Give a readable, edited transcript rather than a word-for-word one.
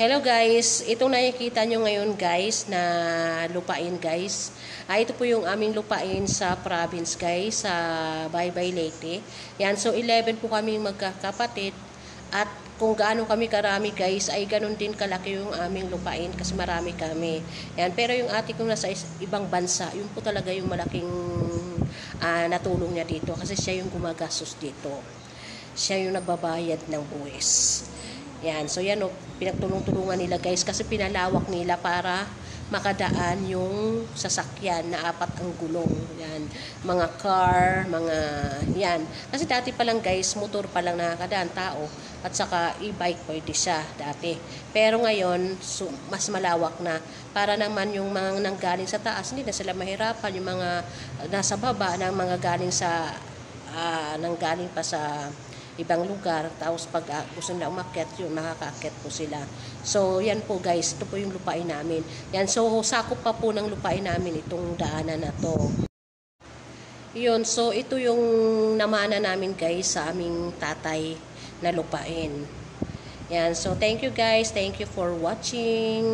Hello guys, itong nakikita nyo ngayon guys na lupain guys. Ito po yung aming lupain sa province guys, sa Baybay Leyte. Yan, so 11 po kami magkakapatid at kung gaano kami karami guys ay ganun din kalaki yung aming lupain kasi marami kami. Yan, pero yung ate ko nasa ibang bansa, yun po talaga yung malaking natulong niya dito kasi siya yung gumagastos dito. Siya yung nagbabayad ng buwis. Yan, so yan o, pinagtulong-tulungan nila guys kasi pinalawak nila para makadaan yung sasakyan na 4 ang gulong. Yan, mga car, mga yan. Kasi dati pa lang guys, motor pa lang nakakadaan tao at saka e-bike pwede siya dati. Pero ngayon, so, mas malawak na para naman yung mga nanggaling sa taas, hindi na sila mahirapan. Yung mga nasa baba, ng mga galing sa nanggaling pa sa ibang lugar, tapos pag gusto nila umakyat, yun, nakakaakyat po sila. So, yan po guys, ito po yung lupain namin. Yan, so sakop pa po ng lupain namin itong daanan na to. Yun, so ito yung namana namin guys sa aming tatay na lupain. Yan, so thank you guys, thank you for watching.